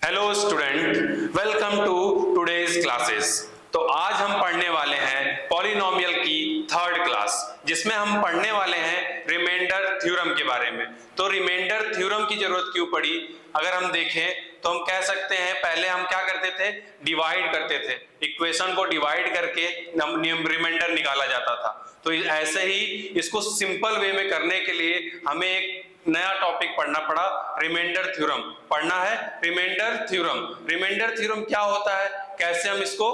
Hello student, welcome to today's classes. तो आज हम पढ़ने वाले हैं पॉलिनोमियल की थर्ड क्लास, जिसमें हम पढ़ने वाले हैं रिमाइंडर थ्योरम के बारे में। तो रिमाइंडर थ्योरम की जरूरत क्यों पड़ी? अगर हम देखें तो हम कह सकते हैं पहले हम क्या करते थे, डिवाइड करते थे, इक्वेशन को डिवाइड करके रिमाइंडर निकाला जाता था। तो ऐसे ही इसको सिंपल वे में करने के लिए हमें एक नया टॉपिक पढ़ना पड़ा, रिमाइंडर थ्योरम पढ़ना है। रिमाइंडर थ्योरम क्या होता है, कैसे हम इसको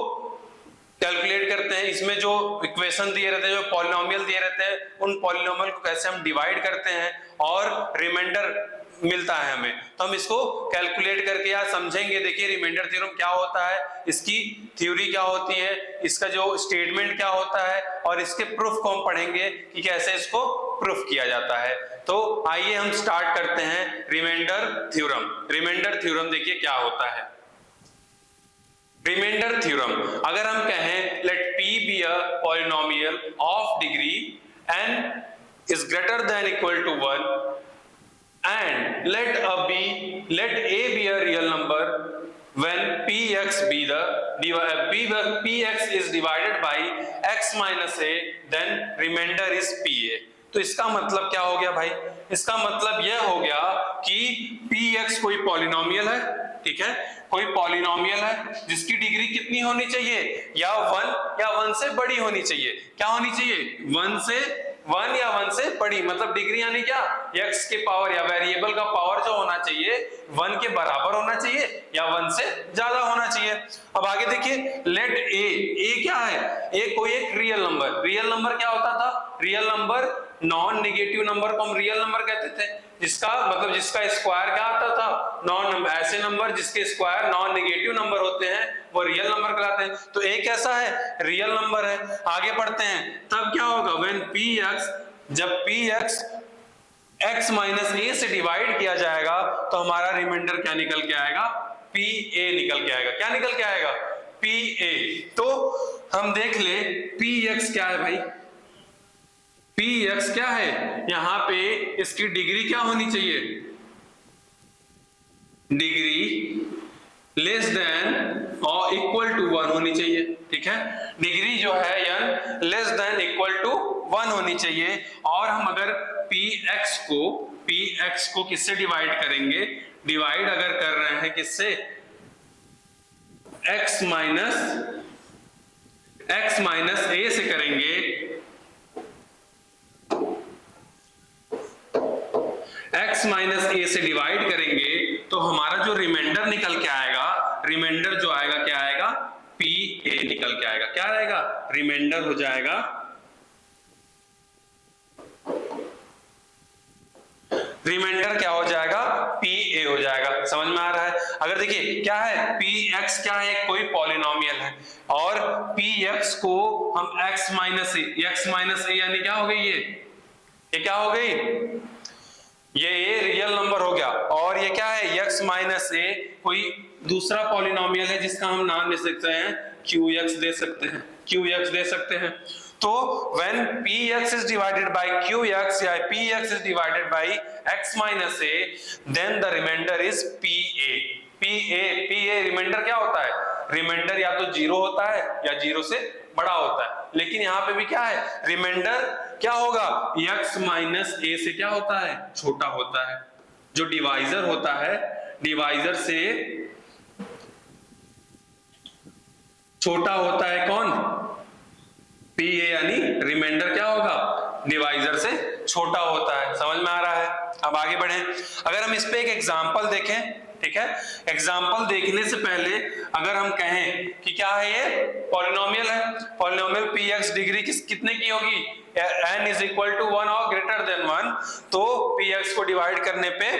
कैलकुलेट करते हैं, इसमें जो इक्वेशन दिए रहते हैं, जो पॉलिनोमियल दिए रहते हैं, उन पॉलिनोमियल को कैसे हम डिवाइड करते हैं और रिमाइंडर मिलता है हमें, तो हम इसको कैलकुलेट करके यार समझेंगे। देखिए रिमाइंडर थ्योरम क्या होता है, इसकी थ्योरी क्या होती है, इसका जो स्टेटमेंट क्या होता है, और इसके प्रूफ को हम पढ़ेंगे कि कैसे इसको प्रूफ किया जाता है। तो आइए हम स्टार्ट करते हैं रिमाइंडर थ्योरम देखिए क्या होता है। रिमाइंडर थ्योरम, अगर हम कहें let p be a polynomial of degree n is greater than equal to 1 and let a be a real number when px is divided by x minus a, then remainder is pa। तो इसका मतलब क्या हो गया भाई? इसका मतलब यह हो गया कि px कोई पॉलिनोमियल है, ठीक है, कोई पॉलिनोमियल है जिसकी डिग्री कितनी होनी चाहिए, या 1 या 1 से बड़ी होनी चाहिए। क्या होनी चाहिए? 1 या 1 से बड़ी, मतलब डिग्री यानी क्या, x के पावर या वेरिएबल का पावर जो होना चाहिए 1 के बराबर होना चाहिए या 1 से ज्यादा होना चाहिए। अब आगे देखिए, लेट ए क्या है? ए कोई एक रियल नंबर क्या होता था? Real number, non negative number को हम रियल नंबर कहते थे, जिसका मतलब जिसका स्क्वायर क्या आता था, नॉन नंबर। ऐसे नंबर जिसके स्क्वायर नॉन नेगेटिव नंबर होते हैं वो रियल नंबर कहलाते हैं। तो ए कैसा है? रियल नंबर है। आगे बढ़ते हैं, तब क्या होगा? व्हेन px, जब px x माइनस ए से डिवाइड किया जाएगा तो हमारा रिमाइंडर क्या निकल के आएगा? pa निकल के आएगा। क्या निकल के आएगा? pa। तो हम देख ले px क्या है भाई, px क्या है? यहां पे इसकी डिग्री क्या होनी चाहिए? डिग्री लेस देन और इक्वल टू 1 होनी चाहिए, ठीक है। डिग्री जो है n less than equal to 1 होनी चाहिए। और हम अगर px को किससे डिवाइड करेंगे? डिवाइड अगर कर रहे हैं किससे? x माइनस a से करेंगे, x माइनस a से डिवाइड करेंगे तो हमारा जो रिमाइंडर निकल के आएगा, रिमाइंडर जो आएगा क्या आएगा? pa निकल के आएगा। क्या आएगा? रिमाइंडर हो जाएगा, रिमाइंडर क्या हो जाएगा? pa हो जाएगा। समझ में आ रहा है? अगर देखिए क्या है, px क्या है? कोई पॉलिनोमियल है, और px को हम x माइनस ए यानी क्या हो गई? ये क्या हो गई? ये रियल नंबर हो गया। और ये क्या है? x माइनस ए कोई दूसरा पॉलिनोमियल है जिसका हम नाम दे सकते हैं qx दे सकते हैं। तो when px is divided by qx या px is divided by x minus a, then the remainder is pa remainder क्या होता है? रिमाइंडर या तो 0 होता है या 0 से बड़ा होता है। लेकिन यहाँ पे भी क्या है? रिमाइंडर क्या होगा? x माइनस a से क्या होता है? छोटा होता है। जो डिवाइजर होता है, डिवाइजर से छोटा होता है कौन? pa यानी रिमाइंडर क्या होगा? डिवाइजर से छोटा होता है। समझ में आ रहा है? अब आगे बढ़े, अगर हम इस पे एक एग्जांपल देखें, ठीक है। एग्जांपल देखने से पहले अगर हम कहें कि क्या है, ये पॉलिनोमियल है, पॉलिनोमियल px डिग्री कितने की होगी? n इज इक्वल टू 1 और ग्रेटर देन 1, तो px को डिवाइड करने पे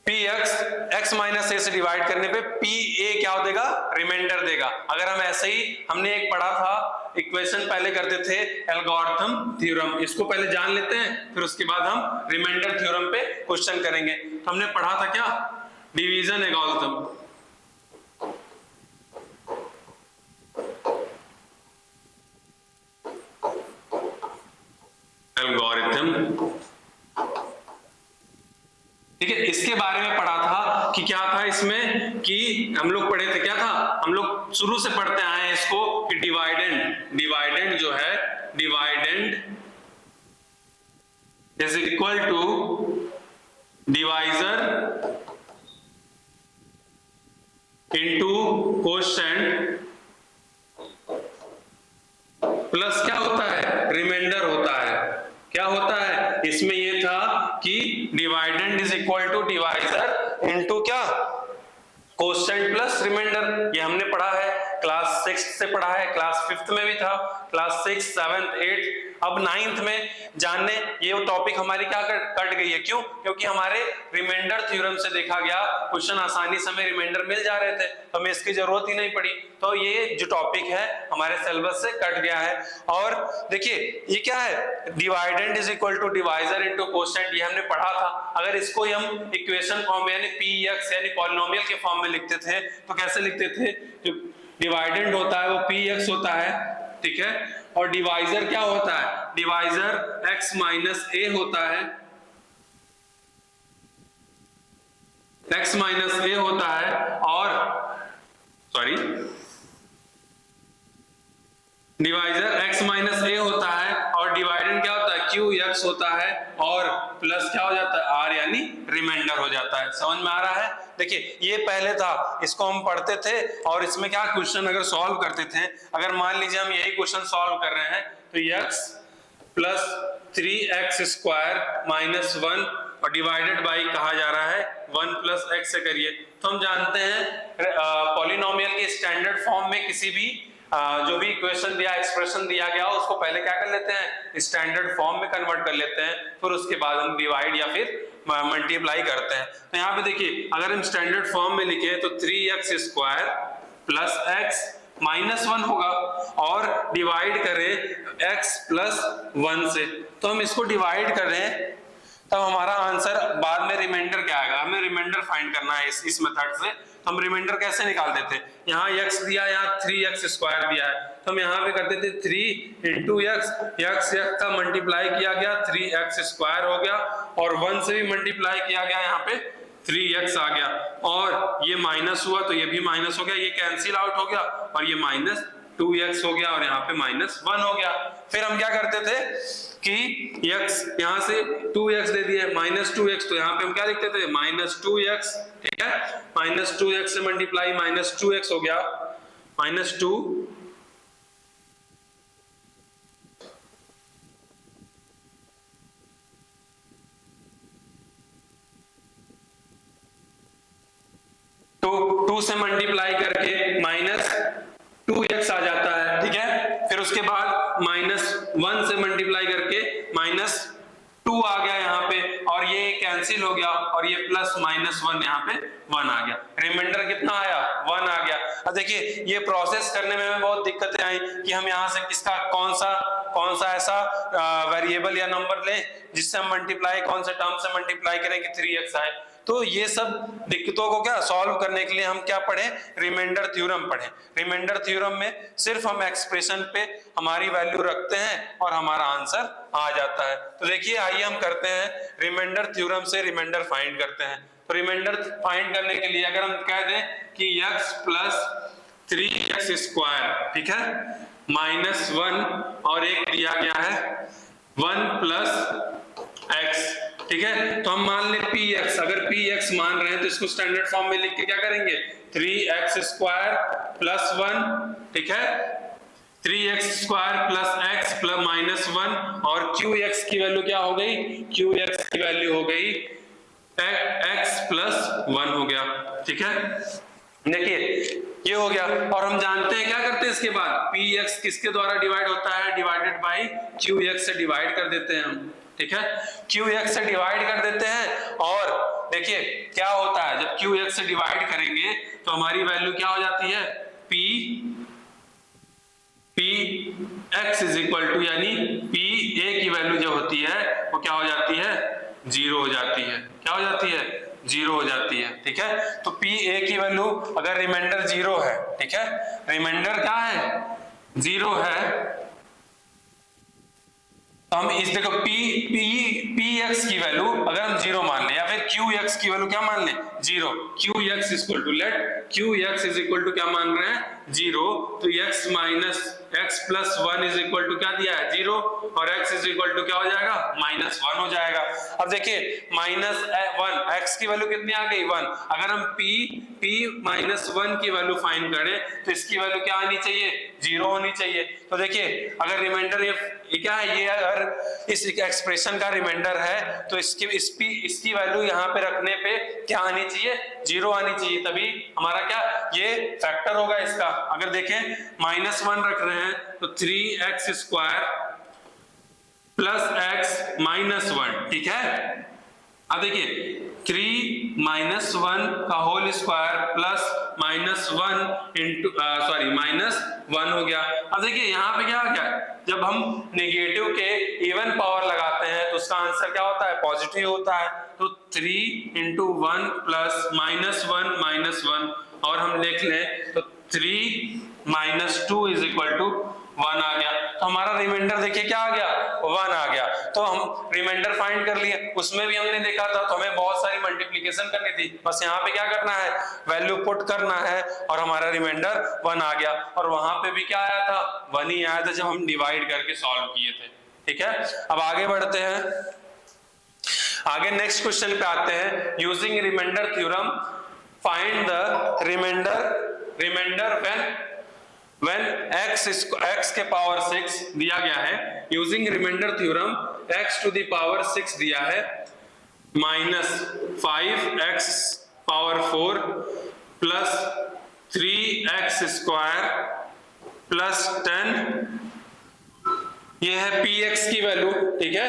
px x माइनस a से डिवाइड करने पे pa क्या हो देगा? रिमाइंडर देगा। अगर हम ऐसे ही, हमने एक पढ़ा था इक्वेशन पहले करते थे एल्गोरिथम थ्योरम, इसको पहले जान लेते हैं, फिर उसके बाद हम रिमाइंडर थ्योरम पे क्वेश्चन करेंगे। तो हमने पढ़ा था क्या? Division algorithm. ठीक है, इसके बारे में पढ़ा था कि क्या था इसमें कि हम लोग पढ़े थे, क्या था, हम लोग शुरू से पढ़ते आए हैं इसको कि डिवाइडेंड जो है, dividend is equal to divisor into quotient plus क्या होता है, रिमाइंडर होता है। क्या होता है इसमें, ये था कि dividend is equal to divisor into क्या, कोशेंट प्लस रिमाइंडर। ये हमने पढ़ा है, क्लास 6 से पढ़ा है, क्लास 5th में भी था, क्लास 6, 7th, 8th, अब 9th में जानने ये टॉपिक हमारी क्या कट गई है, क्यों, क्योंकि हमारे रिमाइंडर थ्योरम से देखा गया क्वेश्चन आसानी से हमें रिमाइंडर मिल जा रहे थे, तो हमें इसकी जरूरत ही नहीं पड़ी। तो ये जो टॉपिक है हमारे सिलेबस से कट गया है। और देखिए ये क्या है, dividend is equal to divisor into quotient, ये हमने पढ़ा था। अगर इसको हम इक्वेशन फॉर्म में यानी px यानी पॉलिनोमियल के फॉर्म में लिखते थे तो कैसे लिखते थे, जो डिवाइडेंड होता है वो px होता है, ठीक है, और डिवाइजर क्या होता है, डिवाइजर x माइनस a होता है, x माइनस a होता है, और sorry divisor x minus a होता है, और डिवाइडेंड क्या होता है, qx होता है, और प्लस क्या हो जाता है, r यानी रिमाइंडर हो जाता है। समझ में आ रहा है। देखिए ये पहले था, इसको हम पढ़ते थे और इसमें क्या क्वेश्चन अगर सॉल्व करते थे, अगर मान लीजिए हम यही क्वेश्चन सॉल्व कर रहे हैं तो x plus 3x square minus 1 और डिवाइडेड बाई कहा जा रहा है 1 प्लस x से करिए। तो हम जानते हैं पॉलिनोमियल के स्टैंडर्ड फॉर्म में किसी भी जो भी इक्वेशन दिया, एक्सप्रेशन दिया गया हो, उसको पहले क्या कर लेते हैं, स्टैंडर्ड फॉर्म में कन्वर्ट कर लेते हैं, फिर उसके बाद हम डिवाइड या फिर मल्टीप्लाई करते हैं। तो यहाँ पे देखिए अगर हम स्टैंडर्ड फॉर्म में लिखे तो 3x square plus x minus 1 होगा, और डिवाइड करें x प्लस 1 से, तो हम इसको डिवाइड कर रहे हैं, तब हमारा आंसर बाद में रिमाइंडर क्या आएगा, हमें रिमाइंडर फाइंड करना है इस मेथड से। तो हम रिमाइंडर कैसे निकाल देते, यहाँ x दिया, यहाँ 3x स्क्वायर दिया है, तो हम यहाँ पे करते थे 3 इंटू x का मल्टीप्लाई किया गया 3x स्क्वायर हो गया, और 1 से भी मल्टीप्लाई किया गया, यहाँ पे 3x आ गया, और ये माइनस हुआ तो ये भी माइनस हो गया, ये कैंसिल आउट हो गया, और ये माइनस 2x हो गया, और यहाँ पे माइनस 1 हो गया। फिर हम क्या करते थे कि x यहाँ से 2x दे दिए, माइनस 2x, तो यहाँ पे हम क्या लिखते थे, माइनस 2x, ठीक है, माइनस 2x से मल्टीप्लाई माइनस 2x हो गया, माइनस 2 2 से मल्टीप्लाई करके माइनस 2x आ जाता है, ठीक है। फिर उसके बाद माइनस 1 से मल्टीप्लाई करके माइनस 2 आ गया यहाँ पे, और ये कैंसिल हो गया, और ये प्लस माइनस 1 यहाँ पे 1 आ गया, रिमाइंडर कितना आया, 1 आ गया। अब देखिए ये प्रोसेस करने में बहुत दिक्कतें आई कि हम यहाँ से किसका कौन सा ऐसा वेरिएबल या नंबर लें जिससे हम मल्टीप्लाई, कौन से टर्म से मल्टीप्लाई करें कि 3x आए। तो ये सब दिक्कतों को क्या सॉल्व करने के लिए हम क्या पढ़े, रिमाइंडर थ्योरम पढ़े। रिमाइंडर थ्योरम में सिर्फ हम एक्सप्रेशन पे हमारी वैल्यू रखते हैं और हमारा आंसर आ जाता है। तो देखिए आइए हम करते हैं, रिमाइंडर थ्योरम से रिमाइंडर फाइंड करते हैं। तो रिमाइंडर फाइंड करने के लिए अगर हम कह दें कि x प्लस 3x स्क्वायर, ठीक है, माइनस 1 और एक दिया गया है 1 प्लस x, ठीक है, तो हम मान लें px, अगर px मान रहे हैं तो इसको स्टैंडर्ड फॉर्म में लिख के क्या करेंगे, 3x स्क्वायर प्लस 1, ठीक है, 3x square plus x plus minus 1, और qx की वैल्यू क्या हो गई, qx की वैल्यू हो गई x प्लस 1 हो गया, ठीक है। देखिए ये हो गया, और हम जानते हैं क्या करते हैं इसके बाद, px किसके द्वारा डिवाइड होता है, डिवाइडेड बाई qx से डिवाइड कर देते हैं हम, ठीक है, qx से डिवाइड कर देते हैं। और देखिए क्या होता है, जब qx से डिवाइड करेंगे तो हमारी वैल्यू क्या हो जाती है, px इज इक्वल टू, यानी pa की वैल्यू जो होती है वो क्या हो जाती है, 0 हो जाती है, क्या हो जाती है, 0 हो जाती है, ठीक है। तो pa की वैल्यू अगर रिमाइंडर 0 है, ठीक है, रिमाइंडर क्या है, 0 है, तो हम इस देखो px की वैल्यू अगर हम 0 मान लें या फिर क्यू एक्स की वैल्यू क्या मान लें 0, Q x equal to let Q x is equal to क्या मान रहे हैं 0, तो x minus x plus 1 is equal to क्या दिया है 0 और x इज इक्वल टू क्या हो जाएगा -1 हो जाएगा। अब देखिए -1 x की वैल्यू कितनी आ गई 1, अगर हम p -1 की वैल्यू फाइंड करें तो इसकी वैल्यू क्या आनी चाहिए 0 होनी चाहिए। तो देखिए अगर रिमाइंडर ये क्या है, ये अगर इस एक्सप्रेशन का रिमाइंडर है तो इसकी वैल्यू यहाँ पे रखने पे क्या आनी चाहिए 0 आनी चाहिए, तभी हमारा क्या ये फैक्टर होगा इसका। अगर देखें -1 रख रहे हैं तो 3x square plus x minus 1, ठीक है। अब देखिए 3 -1 का होल स्क्वायर प्लस -1 इंटू -1 हो गया। अब देखिए यहाँ पे क्या आ गया, जब हम नेगेटिव के इवन पावर लगाते हैं तो उसका आंसर क्या होता है पॉजिटिव होता है। तो 3 × 1 प्लस -1 और हम लिख लें तो 3 - 2 इज इक्वल टू 1 आ गया। तो हमारा रिमाइंडर देखिए क्या आ गया 1 आ गया। तो हम रिमाइंडर फाइंड कर लिए, उसमें भी हमने देखा था तो हमें बहुत सारी मल्टीप्लिकेशन करनी थी, बस यहाँ पे क्या करना है वैल्यू पुट करना है और हमारा रिमाइंडर 1 आ गया। और वहां पे भी क्या आया था 1 ही आया था जब हम डिवाइड करके सॉल्व किए थे, ठीक है। अब आगे बढ़ते हैं, आगे नेक्स्ट क्वेश्चन पे आते हैं। Using remainder theorem find the remainder when x के पावर 6 दिया गया है। Using remainder theorem x to the power 6 दिया है -5x power 4 plus 3x square plus 10, ये है px की वैल्यू, ठीक है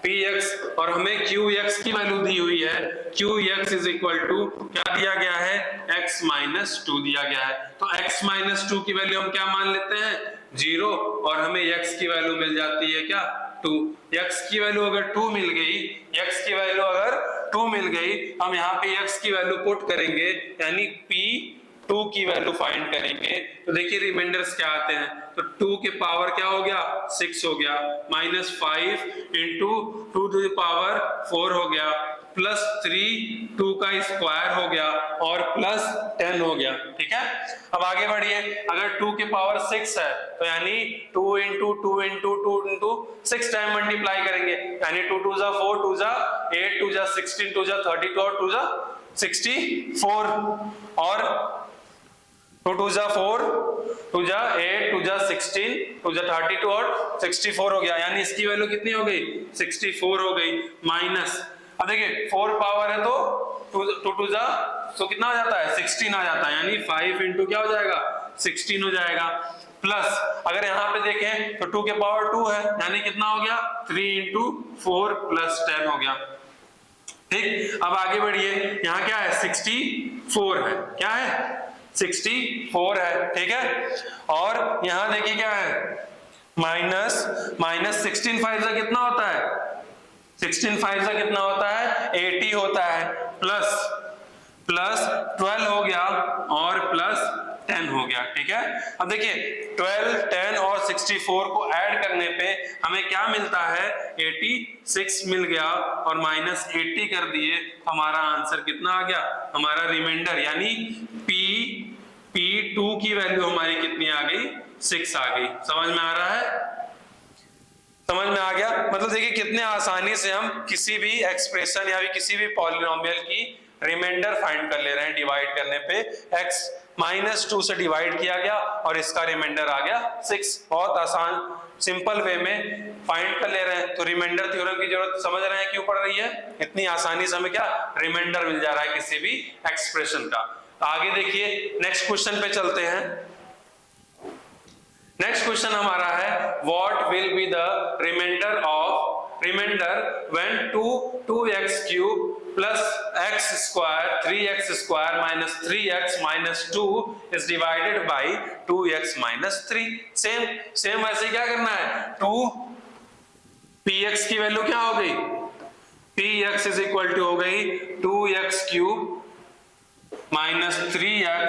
px, और हमें qx की वैल्यू दी हुई है qx इज इक्वल टू क्या दिया गया है x - 2 दिया गया है। तो x - 2 की वैल्यू हम क्या मान लेते हैं 0 और हमें x की वैल्यू मिल जाती है क्या 2। x की वैल्यू अगर 2 मिल गई, x की वैल्यू अगर 2 मिल गई, हम यहाँ पे x की वैल्यू पुट करेंगे यानी p2 की वैल्यू फाइंड करेंगे। तो देखिए रिमाइंडर्स क्या आते हैं, तो 2 के पावर क्या हो गया 6 हो गया, -5 × 2 टू द पावर 4 हो गया, प्लस 3 2 का स्क्वायर हो गया और प्लस 10 हो गया, ठीक है। अब आगे बढ़िए, अगर 2 के पावर 6 है तो यानी 2 × 2 × 2 × 6 टाइम मल्टीप्लाई करेंगे, यानी 2 2 जा 4, 2 जा 8, 2 जा 16, 2 जा 32 और 2 जा 64 और 2 2 जा 4, 2 जा 8, 2 जा 16, 2 जा 32 और 64 हो गया, यानी इसकी वैल्यू कितनी हो गई 64 हो गई। माइनस, अब देखिए 4 पावर है तो 2 2 जा तो कितना आ जाता है 16 आ जाता है, यानी 5 × क्या हो जाएगा 16 हो जाएगा। प्लस अगर यहाँ पे देखें तो 2 के पावर 2 है, यानी कितना हो गया 3 × 4 प्लस 10 हो गया, ठीक। अब आगे बढ़िए, यहाँ क्या है 64 है, क्या है 64 है, ठीक है। और यहां देखिए क्या है माइनस 16 5 से कितना होता है 16 5 से कितना होता है 80 होता है, प्लस 12 हो गया और प्लस 10 हो गया, ठीक है। अब देखिए 12, 10 और 64 को ऐड करने पे हमें क्या मिलता है 86 मिल गया और -80 कर दिए, हमारा आंसर कितना आ गया, हमारा रिमाइंडर यानी P2 की वैल्यू हमारी कितनी आ गई 6 आ गई। समझ में आ रहा है, समझ में आ गया। मतलब देखिए कितने आसानी से हम किसी भी एक्सप्रेशन या किसी भी पॉलिनोमियल की रिमाइंडर फाइंड कर ले रहे हैं। डिवाइड करने पे x -2 से डिवाइड किया गया और इसका रिमाइंडर आ गया 6, बहुत आसान सिंपल वे में फाइंड कर ले रहे हैं। तो रिमाइंडर थ्योरम की जरूरत समझ रहे हैं क्यों पड़ रही है, इतनी आसानी से हमें क्या रिमाइंडर मिल जा रहा है किसी भी एक्सप्रेशन का। तो आगे देखिए नेक्स्ट क्वेश्चन पे चलते हैं। नेक्स्ट क्वेश्चन हमारा है what will be the remainder when 2x³ plus x² 3x² minus 3x minus 2 is divided by 2x minus 3। Same वैसे क्या करना है 2 px की वैल्यू क्या हो गई px इज इक्वल टू हो गई 2x³ minus 3x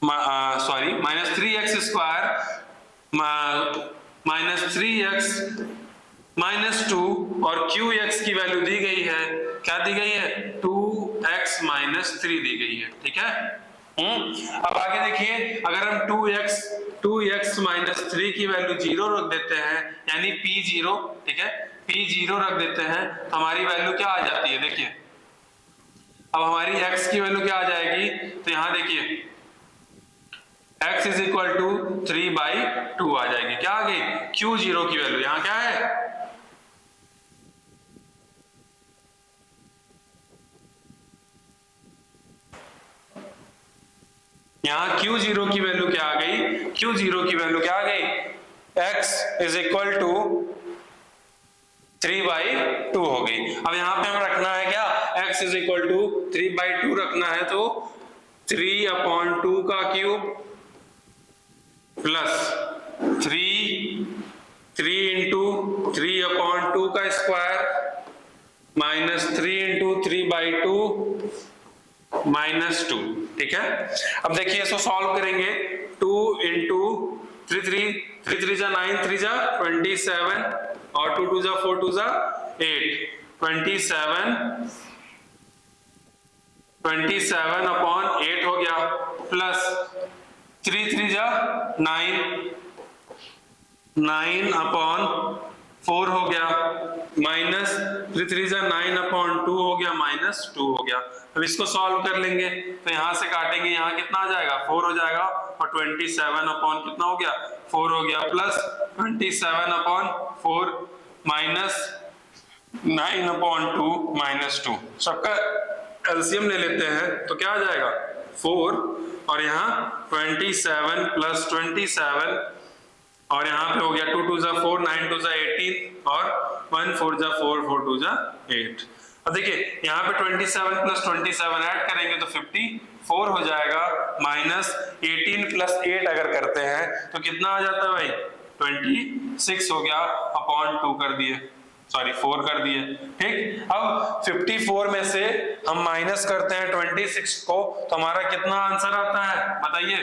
minus 3x square minus 3x minus 2 और qx की वैल्यू दी गई है क्या दी गई है 2x माइनस 3 दी गई है, ठीक है। अब आगे देखिए, अगर हम 2x माइनस 3 की वैल्यू 0 रख देते हैं, यानी p0, ठीक है, p0 रख देते हैं तो हमारी वैल्यू क्या आ जाती है, देखिए अब हमारी x की वैल्यू क्या आ जाएगी, तो यहां देखिए x इज इक्वल टू 3/2 आ जाएगी। क्या आ गई, q0 की वैल्यू यहां क्या है, यहां Q0 की वैल्यू क्या आ गई, Q0 की वैल्यू क्या आ गई, x इज इक्वल टू 3/2 हो गई। अब यहाँ पे हमें रखना है क्या, x इज इक्वल टू 3/2 रखना है, तो 3/2 का क्यूब प्लस 3 इंटू 3/2 का स्क्वायर माइनस 3 इंटू 3/2 माइनस 2, ठीक है। अब देखिए इसको सॉल्व करेंगे, 2 इंटू 3 जा 9, 3 जा 27 और 2 जा 4, 2 जा 8, 27 अपॉन 8 हो गया, प्लस 3 जा 9 अपॉन 4 हो गया, माइनस 3 जा 9 अपॉन 2 हो गया, माइनस 2 हो गया। अब इसको सॉल्व कर लेंगे तो यहां से काटेंगे, यहां कितना आ जाएगा 4 हो जाएगा, और 27 अपॉन कितना हो गया 4 हो गया, plus 27 upon 4 minus 9 upon 2 minus 2, सबका एलसीएम ले लेते हैं तो क्या आ जाएगा 4, और यहाँ 27 प्लस 27 और यहाँ पे हो गया 2 2 जा 4, 9 2 जा 18 और 1 4 जा 4, 4 2 जा 8। अब देखिए यहाँ पे 27 प्लस 27 ऐड करेंगे तो 54 हो जाएगा, माइनस 18 प्लस 8 अगर करते हैं तो कितना आ जाता है भाई 26 हो गया, अपॉन 2 कर दिए, सॉरी 4 कर दिए, ठीक। अब 54 में से हम माइनस करते हैं 26 को, तो हमारा कितना आंसर आता है बताइए,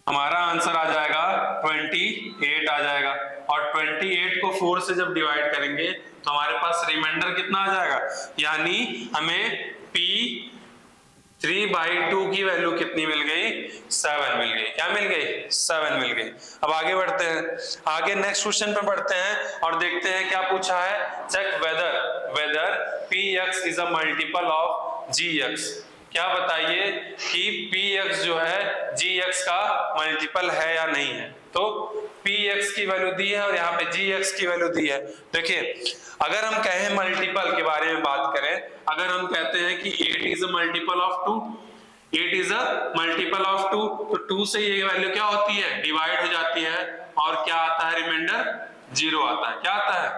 हमारा आंसर आ जाएगा 28 आ जाएगा, और 28 को 4 से जब डिवाइड करेंगे तो हमारे पास रिमाइंडर कितना आ जाएगा, यानी हमें p3/2 की वैल्यू कितनी मिल गई, 7 मिल गई। क्या मिल गई, 7 मिल गई। अब आगे बढ़ते हैं, आगे नेक्स्ट क्वेश्चन पे बढ़ते हैं और देखते हैं क्या पूछा है, check whether px is a multiple of gx। क्या बताइए कि px जो है gx का मल्टीपल है या नहीं है। तो px की वैल्यू दी है और यहाँ पे gx की वैल्यू दी है। देखिए अगर हम कहें मल्टीपल के बारे में बात करें, अगर हम कहते हैं कि 8 is a multiple of 2, 8 is a multiple of 2, तो 2 से ये वैल्यू क्या होती है, डिवाइड हो जाती है, और क्या आता है रिमाइंडर 0 आता है। क्या आता है,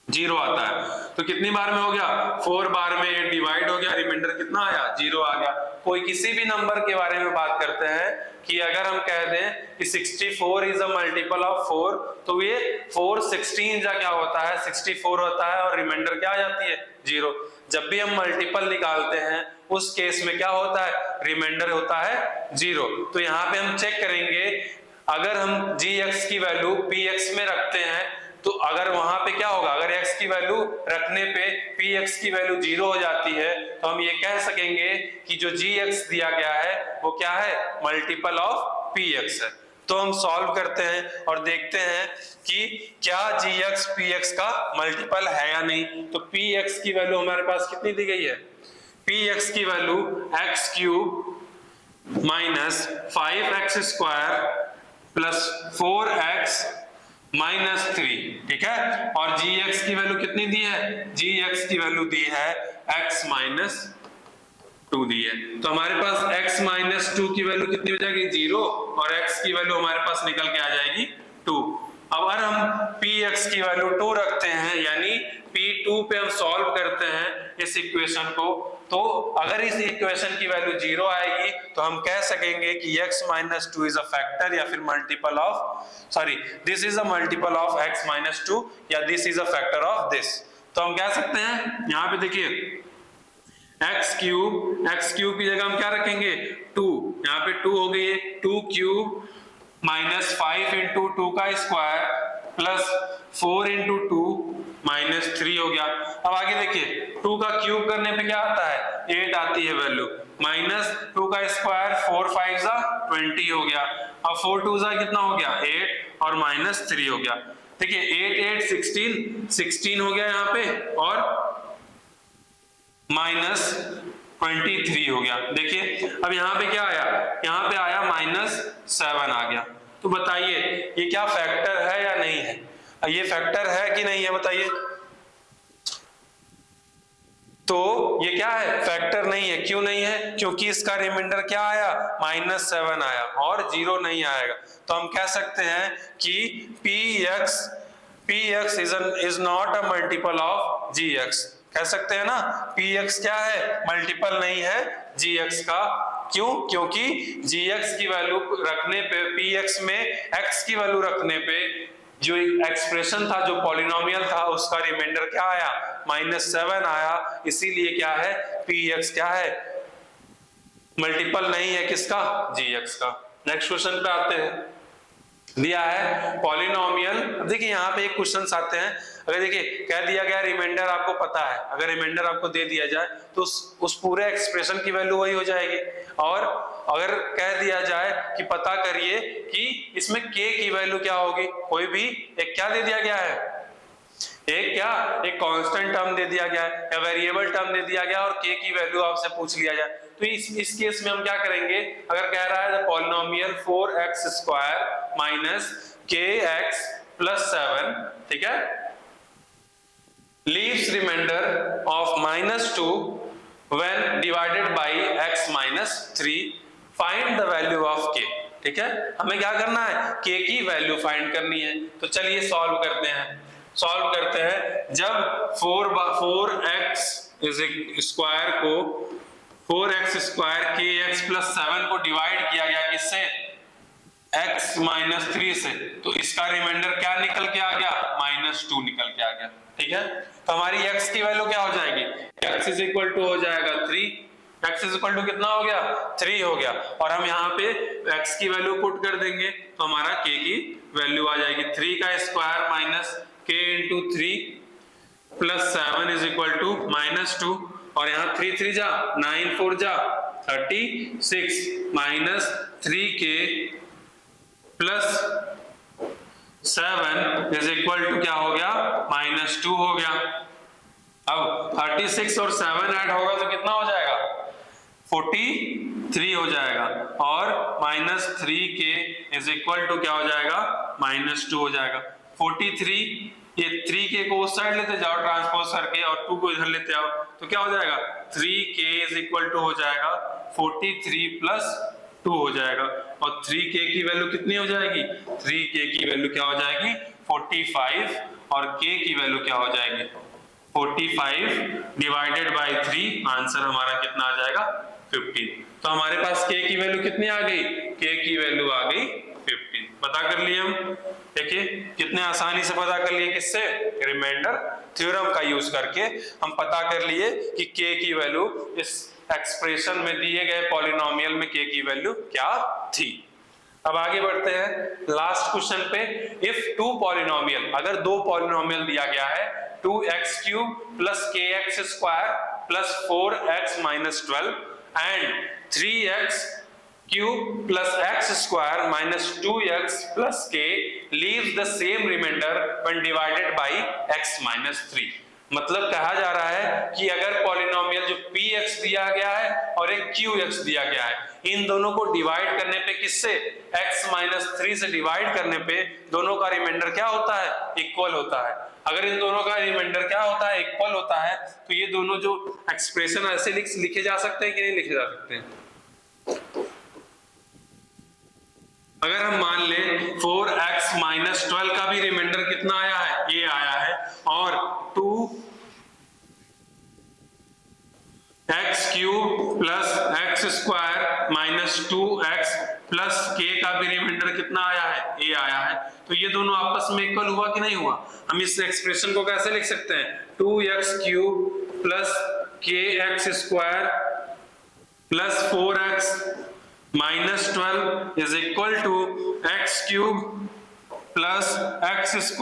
0 आता है। तो कितनी बार में हो गया, 4 बार में 8 डिवाइड हो गया, रिमाइंडर कितना आया, 0 आ गया। कोई किसी भी नंबर के बारे में बात करते हैं कि अगर हम कह दें कि 64 इज अ मल्टीपल ऑफ 4, तो ये 4 16 जा क्या होता है 64 होता है, और रिमाइंडर क्या आ जाती है 0। जब भी हम मल्टीपल निकालते हैं उस केस में क्या होता है, रिमाइंडर होता है 0। तो यहाँ पे हम चेक करेंगे, अगर हम gx की वैल्यू px में रखते हैं तो अगर वहां पे क्या होगा, अगर x की वैल्यू रखने पे px की वैल्यू 0 हो जाती है, तो हम ये कह सकेंगे कि जो gx दिया गया है वो क्या है, मल्टीपल ऑफ px है। तो हम सॉल्व करते हैं और देखते हैं कि क्या gx px का मल्टीपल है या नहीं। तो px की वैल्यू हमारे पास कितनी दी गई है, px की value x cube minus 5x square plus 4x minus 3, ठीक है। और gx की वैल्यू कितनी दी है, gx की वैल्यू दी है x माइनस 2 दी है। तो हमारे पास x माइनस 2 की वैल्यू कितनी हो जाएगी 0, और x की वैल्यू हमारे पास निकल के आ जाएगी 2। अब अगर हम px की वैल्यू 2 रखते हैं, यानी p2 पे हम सॉल्व करते हैं इस इक्वेशन को, तो अगर इस इक्वेशन की वैल्यू 0 आएगी तो हम कह सकेंगे कि x minus 2 is a factor या फिर multiple of, sorry this is a multiple of x minus 2 या this is a factor of this. तो हम कह सकते हैं, यहाँ पे देखिए x क्यूब की जगह हम क्या रखेंगे 2, यहाँ पे 2 हो गई, 2 क्यूब माइनस 5 इंटू 2 का स्क्वायर प्लस 4 इंटू 2 -3 हो गया। अब आगे देखिए 2 का क्यूब करने पे क्या आता है, 8 आती है वैल्यू, -2 का स्क्वायर 4 5 जा 20 हो गया। अब 4 2 जा कितना हो गया 8 और -3 हो गया। देखिए 8 8 16 हो गया यहाँ पे और -23 हो गया। देखिए अब यहाँ पे क्या आया, यहाँ पे आया -7 आ गया। तो बताइए ये क्या फैक्टर है या नहीं है, ये फैक्टर है कि नहीं है बताइए। तो ये क्या है, फैक्टर नहीं है। क्यों नहीं है, क्योंकि इसका रिमाइंडर क्या आया -7 आया और 0 नहीं आएगा। तो हम कह सकते हैं कि px is not a multiple of gx। कह सकते हैं ना px क्या है, मल्टीपल नहीं है gx का। क्यों, क्योंकि gx की वैल्यू रखने पे, px में x की वैल्यू रखने पे जो एक्सप्रेशन था, जो पॉलिनोमियल था, उसका रिमाइंडर क्या आया -7 आया। इसीलिए क्या है px क्या है, मल्टीपल नहीं है किसका, gx का। नेक्स्ट क्वेश्चन पे आते हैं। दिया है पॉलिनोमियल। देखिए यहाँ पे एक क्वेश्चन आते हैं, अगर देखिए कह दिया गया रिमाइंडर आपको पता है, अगर रिमाइंडर आपको दे दिया जाए तो उस पूरे एक्सप्रेशन की वैल्यू वही हो जाएगी। और अगर कह दिया जाए कि पता करिए कि इसमें k की वैल्यू क्या होगी, कोई भी एक क्या दे दिया गया है, एक कांस्टेंट टर्म दे दिया गया है या वेरिएबल टर्म दे दिया गया और k की वैल्यू आपसे पूछ लिया जाए, तो इस केस में हम क्या करेंगे, अगर कह रहा है polynomial 4x² minus kx plus 7, ठीक है, leaves remainder of -2 when divided by x - 3, find the value of k। ठीक है, हमें क्या करना है, k की वैल्यू फाइंड करनी है। तो चलिए सॉल्व करते हैं। जब 4x स्क्वायर को 4x² kx प्लस 7 को डिवाइड किया गया किससे, x - 3 से, तो इसका रिमाइंडर क्या निकल के आ गया, -2 निकल के आ गया। ठीक है, तो हमारी x की वैल्यू क्या हो जाएगी, x इज इक्वल टू हो जाएगा 3, x इज इक्वल टू कितना हो गया 3 हो गया। और हम यहाँ पे x की वैल्यू पुट कर देंगे तो हमारा k की वैल्यू आ जाएगी 3 का square minus k into 3 plus 7 is equal to -2, और यहाँ 3 3 जा 9 4 जा 36 minus 3k plus 7 is equal to क्या हो गया -2 हो गया। अब 36 और 7 ऐड होगा तो कितना हो जाएगा 43 हो जाएगा, और -3k इज इक्वल टू क्या हो जाएगा -2 हो जाएगा। 43, ये 3k को उस साइड लेते जाओ ट्रांसपोज करके और 2 को इधर लेते आओ तो क्या हो जाएगा 3k इज इक्वल टू हो जाएगा 43 प्लस 2 हो जाएगा। और 3k की वैल्यू कितनी हो जाएगी, 3k की वैल्यू क्या हो जाएगी 45, और k की वैल्यू क्या हो जाएगी 45 डिवाइडेड बाय 3, आंसर हमारा कितना आ जाएगा 15। तो हमारे पास k की वैल्यू कितनी आ गई, k की वैल्यू आ गई 15। पता कर लिए हम, देखिए कितने आसानी से पता कर लिए, किससे, रिमाइंडर थ्योरम का यूज करके हम पता कर लिए कि k की वैल्यू इस एक्सप्रेशन में दिए गए पॉलिनोमियल में k की वैल्यू क्या थी। अब आगे बढ़ते हैं लास्ट क्वेश्चन पे। इफ टू पॉलिनोमियल, अगर दो पॉलिनोमियल दिया गया है 2x³ plus kx² plus 4x - 12 and 3x³ plus x² minus 2x plus k leaves the same remainder when divided by x - 3। मतलब कहा जा रहा है कि अगर पॉलिनोमियल जो px दिया गया है और एक qx दिया गया है, इन दोनों को डिवाइड करने पे किससे, x - 3 से डिवाइड करने पे दोनों का रिमाइंडर क्या होता है, इक्वल होता है। अगर इन दोनों का रिमाइंडर क्या होता है, इक्वल होता है, तो ये दोनों जो एक्सप्रेशन ऐसे लिखे जा सकते हैं कि नहीं लिखे जा सकते हैं। अगर हम मान लें 4x - 12 का भी रिमाइंडर कितना आया है, ये आया है, और 2x³ plus x² minus 2x plus k का भी रिमाइंडर कितना आया है, ये आया है, तो ये दोनों आपस में इक्वल हुआ कि नहीं हुआ। हम इस एक्सप्रेशन को कैसे लिख सकते हैं, 2x³ plus kx² plus 4x minus 12 is equal to x³ plus x²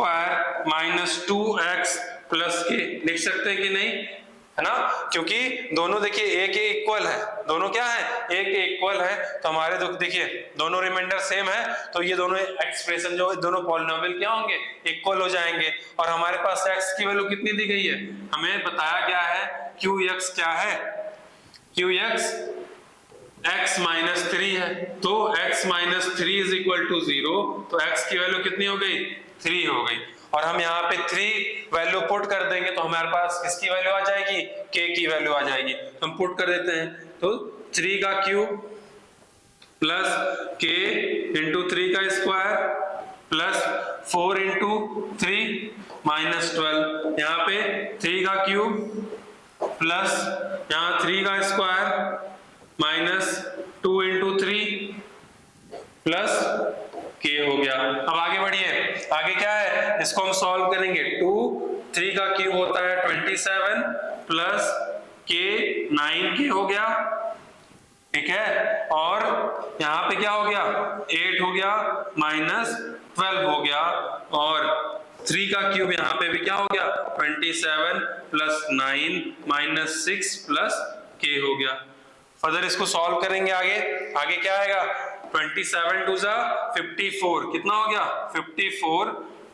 minus 2x plus k लिख सकते हैं कि नहीं, है ना, क्योंकि दोनों देखिए ए के इक्वल है, दोनों क्या है, ए के इक्वल है, तो हमारे देखिए दोनों रिमाइंडर सेम है, तो ये दोनों एक्सप्रेशन जो दोनों पॉलिनोमियल क्या होंगे, इक्वल हो जाएंगे। और हमारे पास x की वैल्यू कितनी दी गई है, हमें बताया गया है qx क्या है, qx x माइनस 3 है, तो x minus 3 is equal to 0, तो x की वैल्यू कितनी हो गई, 3 हो गई। और हम यहाँ पे 3 वैल्यू पुट कर देंगे तो हमारे पास किसकी वैल्यू आ जाएगी, k की वैल्यू आ जाएगी, तो हम पुट कर देते हैं, तो 3 का क्यूब प्लस k इंटू 3 का स्क्वायर प्लस 4 इंटू 3 माइनस 12, यहाँ पे 3 का क्यूब प्लस यहाँ 3 का square minus 2 into 3 plus k हो गया। अब आगे बढ़िए, आगे क्या है, इसको हम सॉल्व करेंगे, 2 3 का क्यूब होता है 27 प्लस k 9k हो गया, ठीक है, और यहाँ पे क्या हो गया, 8 हो गया माइनस 12 हो गया, और 3 का क्यूब यहाँ पे भी क्या हो गया, 27 प्लस 9 माइनस 6 प्लस k हो गया। फर्दर इसको सॉल्व करेंगे, आगे आगे क्या आएगा, 27 टू जा 54, कितना हो गया, 54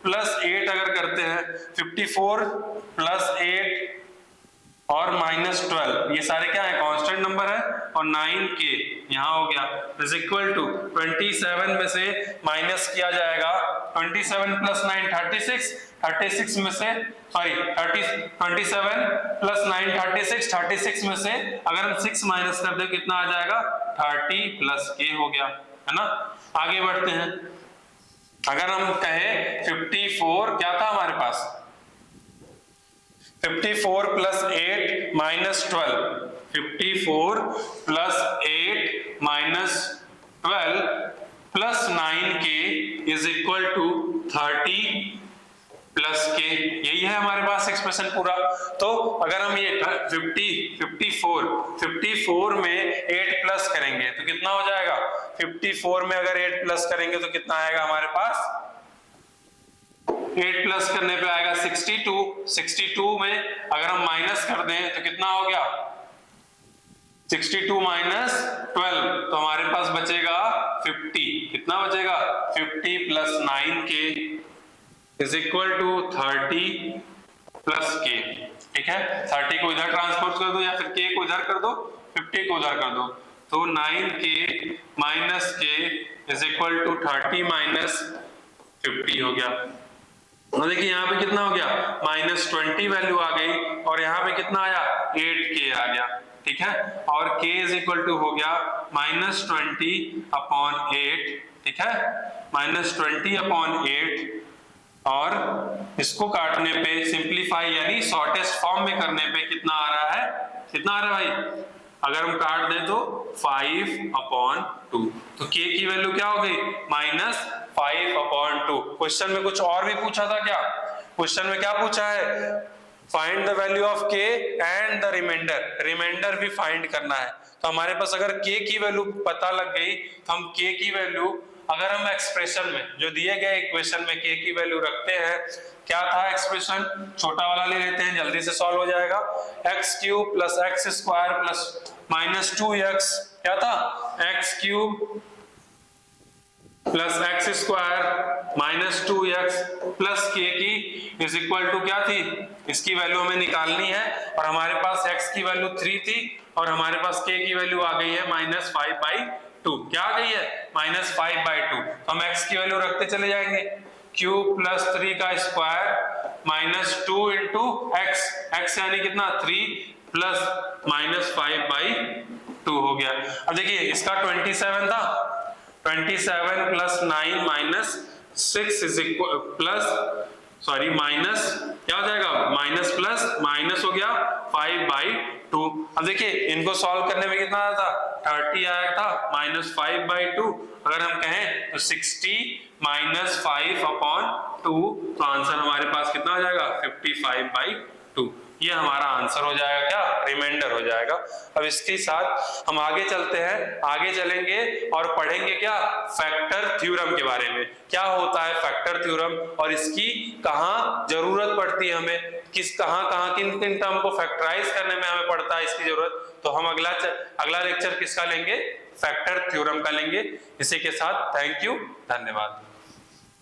प्लस 8 अगर करते हैं, 54 प्लस 8 और माइनस 12, ये सारे क्या है, कांस्टेंट नंबर है, और 9k यहाँ हो गया, इज इक्वल टू 27 में से माइनस किया जाएगा, 27 प्लस 9 36, 36 में से सॉरी 27 प्लस 9 36, 36 में से अगर हम 6 माइनस कर दे कितना आ जाएगा, 30 प्लस k हो गया, है ना। आगे बढ़ते हैं, अगर हम कहें 54 क्या था हमारे पास, 54 plus 8 minus 12, 54 plus 8 minus 12 plus 9k is equal to 30 plus k, यही है हमारे पास एक्सप्रेशन पूरा। तो अगर हम ये 54 में 8 प्लस करेंगे तो कितना हो जाएगा, 54 में अगर 8 प्लस करेंगे तो कितना आएगा हमारे पास, 8 प्लस करने पे आएगा 62, 62 में अगर हम माइनस कर दें तो कितना हो गया, 62 माइनस 12, तो हमारे पास बचेगा 50, कितना बचेगा, 50 plus 9k is equal to 30 plus k, ठीक है, 30 को इधर ट्रांसपोज कर दो या फिर k को इधर कर दो, 50 को उधर कर दो, तो 9k minus k is equal to 30 minus 50 हो गया। और देखिए यहाँ पे कितना हो गया, माइनस 20 वैल्यू आ गई, और यहाँ पे कितना आया, 8k आ गया, ठीक है, और k इज इक्वल टू हो गया माइनस 20 अपॉन 8, ठीक है, माइनस 20 अपॉन 8, और इसको काटने पे सिंप्लीफाई यानी शॉर्टेस्ट फॉर्म में करने पे कितना आ रहा है, कितना आ रहा है भाई, अगर हम काट दें तो 5 अपॉन 2, तो k की वैल्यू क्या हो गई, माइनस 5 अपॉन 2। क्वेश्चन में कुछ और भी पूछा था क्या, क्वेश्चन में क्या पूछा है, find the value of k and the remainder, remainder भी फाइंड करना है। तो हमारे पास अगर k की वैल्यू पता लग गई तो हम k की वैल्यू अगर हम एक्सप्रेशन में जो दिए गए इक्वेशन में k की वैल्यू रखते हैं, क्या था एक्सप्रेशन, छोटा वाला ले लेते हैं, जल्दी से सॉल्व हो जाएगा, x cube plus x square plus minus 2x, क्या था, x cube plus x square minus 2x plus k की इज इक्वल टू क्या थी, इसकी वैल्यू हमें निकालनी है, और हमारे पास x की वैल्यू 3 थी और हमारे पास k की वैल्यू आ गई है माइनस 5/2, क्या आ गई है, माइनस 5/2, तो हम x की वैल्यू रखते चले जाएंगे, क्यूब प्लस 3 का square minus 2 into x, x यानी कितना 3 प्लस माइनस 5/2 हो गया। अब देखिए इसका 27 था, 27 plus 9 minus 6 is equal plus sorry minus क्या हो जाएगा, माइनस प्लस माइनस हो गया 5/2। अब देखिए इनको सॉल्व करने में कितना आया था, 30 आया था माइनस 5/2, अगर हम कहें तो 60 माइनस 5/2, तो आंसर हमारे पास कितना आ जाएगा 55/2। ये हमारा आंसर हो जाएगा, क्या रिमाइंडर हो जाएगा। अब इसके साथ हम आगे चलते हैं, आगे चलेंगे और पढ़ेंगे क्या, फैक्टर थ्योरम के बारे में। क्या होता है फैक्टर थ्योरम और इसकी कहाँ जरूरत पड़ती है हमें, कहाँ किन किन टर्म को फैक्टराइज करने में हमें पड़ता है इसकी जरूरत। तो हम अगला लेक्चर किसका लेंगे, फैक्टर थ्योरम का लेंगे। इसी के साथ थैंक यू, धन्यवाद।